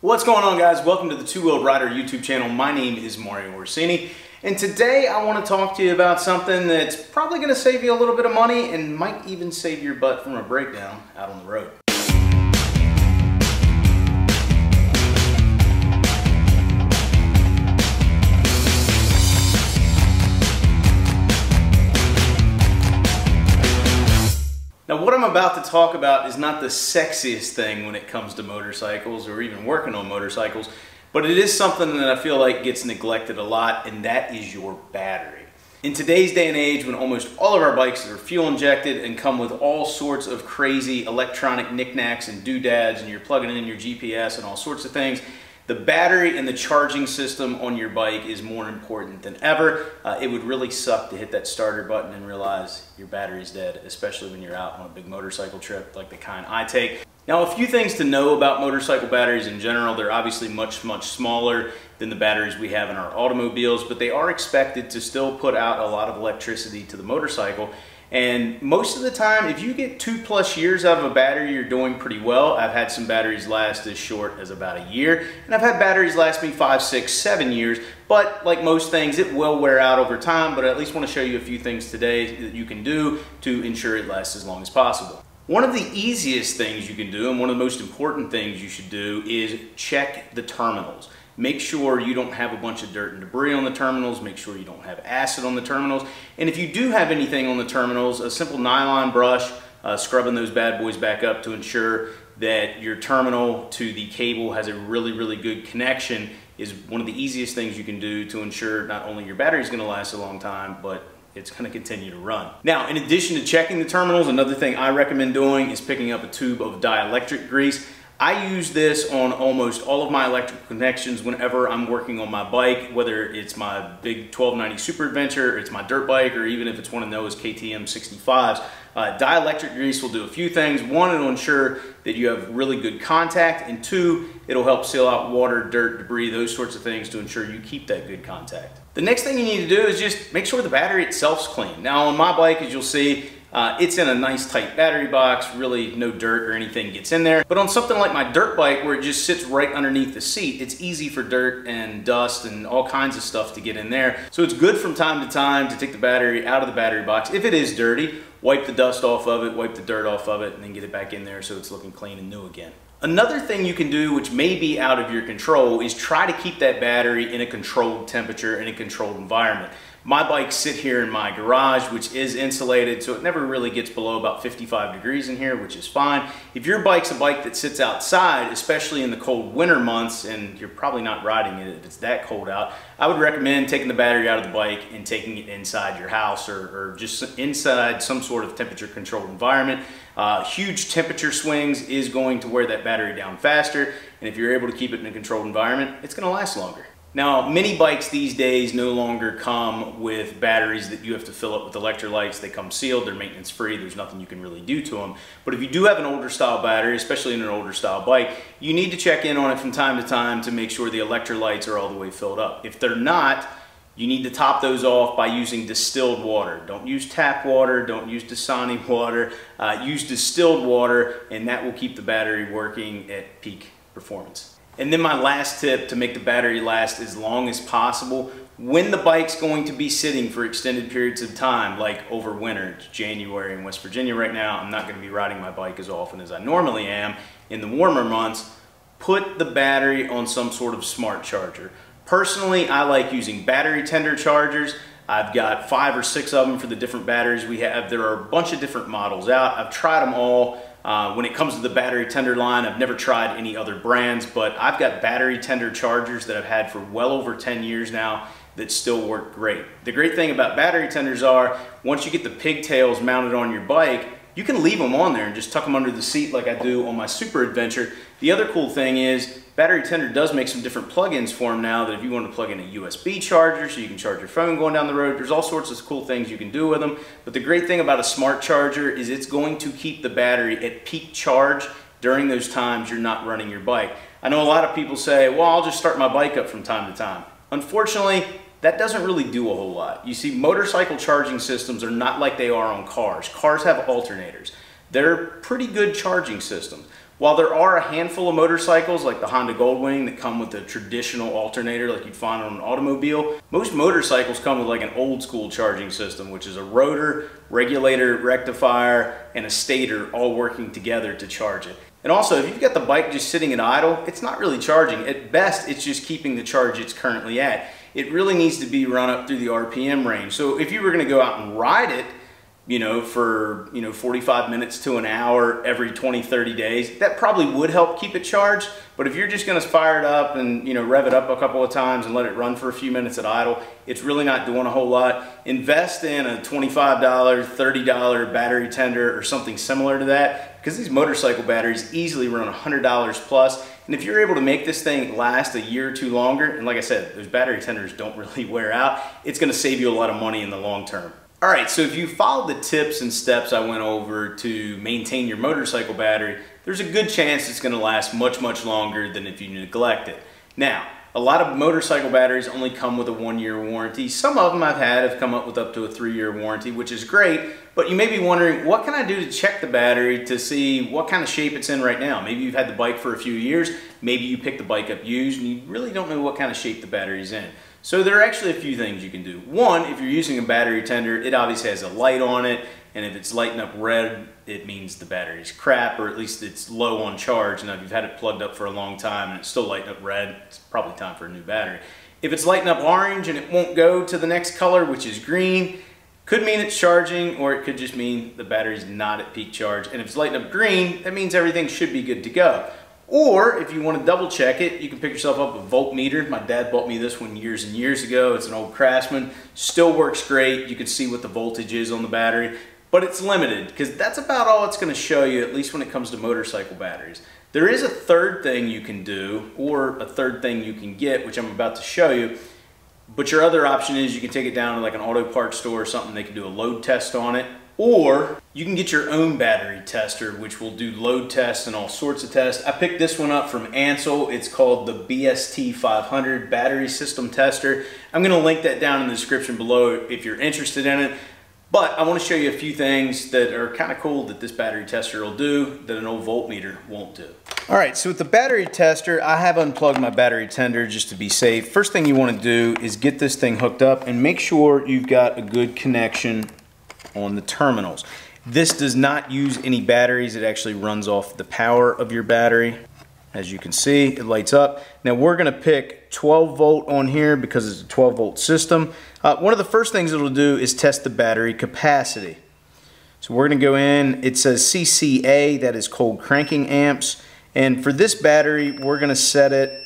What's going on, guys? Welcome to the Two-Wheeled Rider YouTube channel. My name is Mario Orsini, and today I want to talk to you about something that's probably going to save you a little bit of money and might even save your butt from a breakdown out on the road. Now, what I'm about to talk about is not the sexiest thing when it comes to motorcycles or even working on motorcycles, but it is something that I feel like gets neglected a lot, and that is your battery. In today's day and age, when almost all of our bikes are fuel injected and come with all sorts of crazy electronic knickknacks and doodads, and you're plugging in your GPS and all sorts of things, the battery and the charging system on your bike is more important than ever. It would really suck to hit that starter button and realize your battery's dead, especially when you're out on a big motorcycle trip like the kind I take. Now, a few things to know about motorcycle batteries in general. They're obviously much smaller than the batteries we have in our automobiles, but they are expected to still put out a lot of electricity to the motorcycle. And most of the time, if you get 2+ years out of a battery, you're doing pretty well. I've had some batteries last as short as about a year, and I've had batteries last me 5, 6, 7 years, but like most things, it will wear out over time, but I at least want to show you a few things today that you can do to ensure it lasts as long as possible. One of the easiest things you can do, and one of the most important things you should do, is check the terminals. Make sure you don't have a bunch of dirt and debris on the terminals. Make sure you don't have acid on the terminals. And if you do have anything on the terminals, a simple nylon brush, scrubbing those bad boys back up to ensure that your terminal to the cable has a really good connection is one of the easiest things you can do to ensure not only your battery is going to last a long time, but it's going to continue to run. Now, in addition to checking the terminals, another thing I recommend doing is picking up a tube of dielectric grease. I use this on almost all of my electrical connections whenever I'm working on my bike, whether it's my big 1290 Super Adventure, it's my dirt bike, or even if it's one of those KTM 65s. Dielectric grease will do a few things. One, it'll ensure that you have really good contact, and two, it'll help seal out water, dirt, debris, those sorts of things to ensure you keep that good contact. The next thing you need to do is just make sure the battery itself's clean. Now, on my bike, as you'll see, it's in a nice tight battery box, really no dirt or anything gets in there. But on something like my dirt bike, where it just sits right underneath the seat, it's easy for dirt and dust and all kinds of stuff to get in there. So it's good from time to time to take the battery out of the battery box. If it is dirty, wipe the dust off of it, wipe the dirt off of it, and then get it back in there so it's looking clean and new again. Another thing you can do, which may be out of your control, is try to keep that battery in a controlled temperature, in a controlled environment. My bikes sit here in my garage, which is insulated, so it never really gets below about 55 degrees in here, which is fine. If your bike's a bike that sits outside, especially in the cold winter months, and you're probably not riding it if it's that cold out, I would recommend taking the battery out of the bike and taking it inside your house or just inside some sort of temperature controlled environment. Huge temperature swings is going to wear that battery down faster, and if you're able to keep it in a controlled environment, it's going to last longer. Now, many bikes these days no longer come with batteries that you have to fill up with electrolytes. They come sealed, they're maintenance free, there's nothing you can really do to them. But if you do have an older style battery, especially in an older style bike, you need to check in on it from time to time to make sure the electrolytes are all the way filled up. If they're not, you need to top those off by using distilled water. Don't use tap water, don't use Dasani water, use distilled water, and that will keep the battery working at peak performance. And then my last tip to make the battery last as long as possible, when the bike's going to be sitting for extended periods of time, like over winter, it's January in West Virginia right now, I'm not going to be riding my bike as often as I normally am in the warmer months, put the battery on some sort of smart charger. Personally, I like using battery tender chargers. I've got 5 or 6 of them for the different batteries we have. There are a bunch of different models out. I've tried them all. When it comes to the battery tender line, I've never tried any other brands, but I've got battery tender chargers that I've had for well over 10 years now that still work great. The great thing about battery tenders are, once you get the pigtails mounted on your bike, you can leave them on there and just tuck them under the seat like I do on my Super Adventure. The other cool thing is, battery tender does make some different plugins for them now, that if you want to plug in a USB charger so you can charge your phone going down the road, there's all sorts of cool things you can do with them. But the great thing about a smart charger is it's going to keep the battery at peak charge during those times you're not running your bike. I know a lot of people say, well, I'll just start my bike up from time to time. Unfortunately, that doesn't really do a whole lot. You see, motorcycle charging systems are not like they are on cars. Cars have alternators. They're pretty good charging systems. While there are a handful of motorcycles like the Honda Goldwing that come with a traditional alternator like you'd find on an automobile, most motorcycles come with like an old school charging system, which is a rotor, regulator, rectifier, and a stator all working together to charge it. And also, if you've got the bike just sitting at idle, it's not really charging. At best, it's just keeping the charge it's currently at. It really needs to be run up through the RPM range. So if you were going to go out and ride it, for 45 minutes to an hour every 20-30 days, that probably would help keep it charged. But if you're just going to fire it up and rev it up a couple of times and let it run for a few minutes at idle, it's really not doing a whole lot. Invest in a $25, $30 battery tender or something similar to that, because these motorcycle batteries easily run $100 plus. And if you're able to make this thing last a year or two longer, and like I said, those battery tenders don't really wear out, it's going to save you a lot of money in the long term. All right, so if you follow the tips and steps I went over to maintain your motorcycle battery, there's a good chance it's going to last much, much longer than if you neglect it. Now, a lot of motorcycle batteries only come with a 1-year warranty. Some of them I've had have come up with up to a 3-year warranty, which is great, but you may be wondering, what can I do to check the battery to see what kind of shape it's in right now? Maybe you've had the bike for a few years, maybe you picked the bike up used, and you really don't know what kind of shape the battery's in. So there are actually a few things you can do. One, if you're using a battery tender, it obviously has a light on it, and if it's lighting up red, it means the battery's crap, or at least it's low on charge. Now, if you've had it plugged up for a long time and it's still lighting up red, it's probably time for a new battery. If it's lighting up orange and it won't go to the next color, which is green, could mean it's charging, or it could just mean the battery's not at peak charge. And if it's lighting up green, that means everything should be good to go. Or if you want to double check it, you can pick yourself up a voltmeter. My dad bought me this one years and years ago. It's an old Craftsman. Still works great. You can see what the voltage is on the battery, but it's limited because that's about all it's going to show you, at least when it comes to motorcycle batteries. There is a third thing you can do, or a third thing you can get, which I'm about to show you. But your other option is you can take it down to like an auto parts store or something. They can do a load test on it. Or you can get your own battery tester, which will do load tests and all sorts of tests. I picked this one up from Ansel. It's called the BST 500 Battery System Tester. I'm going to link that down in the description below if you're interested in it. But I want to show you a few things that are kind of cool that this battery tester will do that an old voltmeter won't do. All right, so with the battery tester, I have unplugged my battery tender just to be safe. First thing you want to do is get this thing hooked up and make sure you've got a good connection on the terminals. This does not use any batteries. It actually runs off the power of your battery. As you can see, it lights up. Now we're going to pick 12 volt on here because it's a 12 volt system. One of the first things it'll do is test the battery capacity. So we're going to go in, it says CCA, that is cold cranking amps. And for this battery, we're going to set it,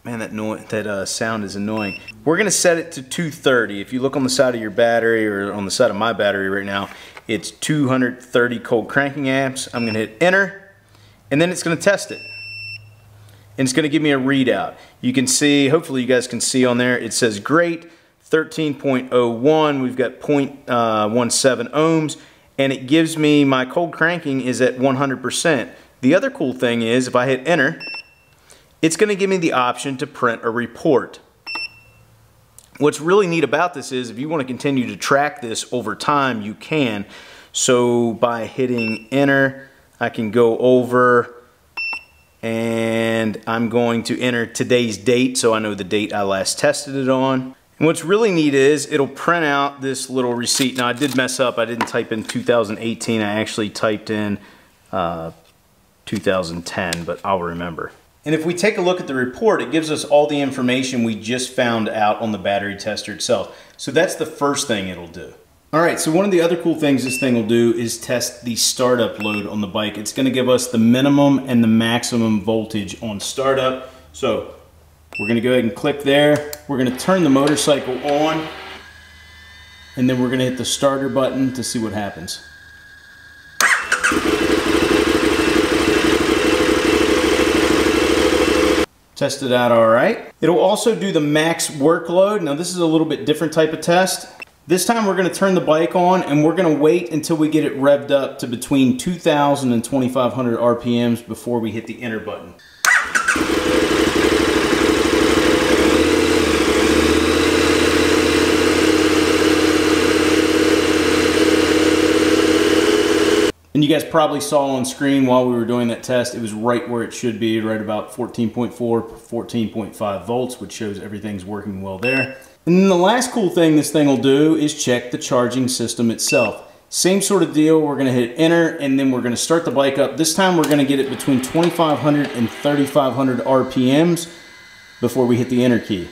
man, that sound is annoying. We're going to set it to 230. If you look on the side of your battery, or on the side of my battery right now, it's 230 cold cranking amps. I'm going to hit enter, and then it's going to test it. And it's going to give me a readout. You can see, hopefully you guys can see on there, it says great, 13.01. We've got 0.17 ohms, and it gives me my cold cranking is at 100%. The other cool thing is, if I hit enter, it's going to give me the option to print a report. What's really neat about this is if you want to continue to track this over time, you can. So by hitting enter, I can go over and I'm going to enter today's date so I know the date I last tested it on. And what's really neat is it'll print out this little receipt. Now I did mess up. I didn't type in 2018. I actually typed in 2010, but I'll remember. And if we take a look at the report, it gives us all the information we just found out on the battery tester itself. So that's the first thing it'll do. All right, so one of the other cool things this thing will do is test the startup load on the bike. It's gonna give us the minimum and the maximum voltage on startup. So we're gonna go ahead and click there. We're gonna turn the motorcycle on, and then we're gonna hit the starter button to see what happens. Test it out all right. It'll also do the max workload. Now this is a little bit different type of test. This time we're gonna turn the bike on and we're gonna wait until we get it revved up to between 2,000 and 2,500 RPMs before we hit the enter button. And you guys probably saw on screen while we were doing that test, it was right where it should be, right about 14.4, 14.5 volts, which shows everything's working well there. And then the last cool thing this thing will do is check the charging system itself. Same sort of deal, we're gonna hit enter and then we're gonna start the bike up. This time we're gonna get it between 2,500 and 3,500 RPMs before we hit the enter key.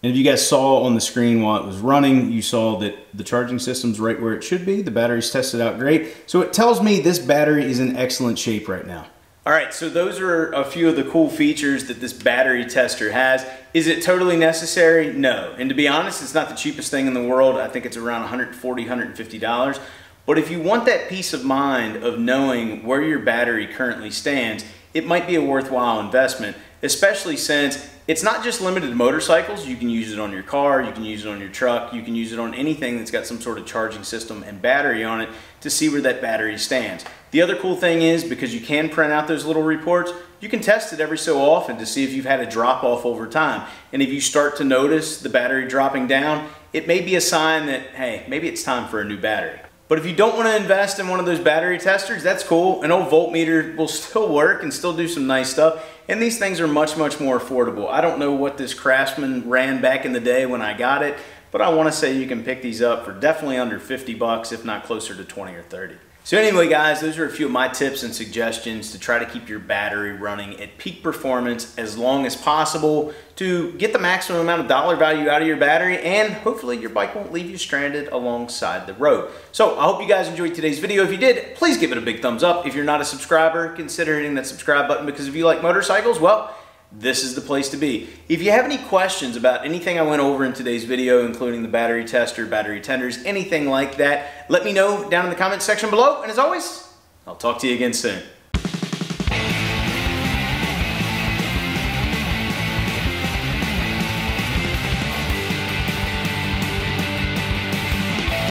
And if you guys saw on the screen while it was running, you saw that the charging system's right where it should be. The battery's tested out great. So it tells me this battery is in excellent shape right now. All right, so those are a few of the cool features that this battery tester has. Is it totally necessary? No. And to be honest, it's not the cheapest thing in the world. I think it's around $140, $150. But if you want that peace of mind of knowing where your battery currently stands, it might be a worthwhile investment, especially since it's not just limited to motorcycles. You can use it on your car, you can use it on your truck, you can use it on anything that's got some sort of charging system and battery on it to see where that battery stands. The other cool thing is, because you can print out those little reports, you can test it every so often to see if you've had a drop off over time. And if you start to notice the battery dropping down, it may be a sign that, hey, maybe it's time for a new battery. But if you don't want to invest in one of those battery testers, that's cool. An old voltmeter will still work and still do some nice stuff. And these things are much, much more affordable. I don't know what this Craftsman ran back in the day when I got it, but I want to say you can pick these up for definitely under 50 bucks, if not closer to 20 or 30. So anyway, guys, those are a few of my tips and suggestions to try to keep your battery running at peak performance as long as possible to get the maximum amount of dollar value out of your battery, and hopefully your bike won't leave you stranded alongside the road. So I hope you guys enjoyed today's video. If you did, please give it a big thumbs up. If you're not a subscriber, consider hitting that subscribe button, because if you like motorcycles, well, this is the place to be. If you have any questions about anything I went over in today's video, including the battery tester, battery tenders, anything like that, let me know down in the comments section below. And as always, I'll talk to you again soon.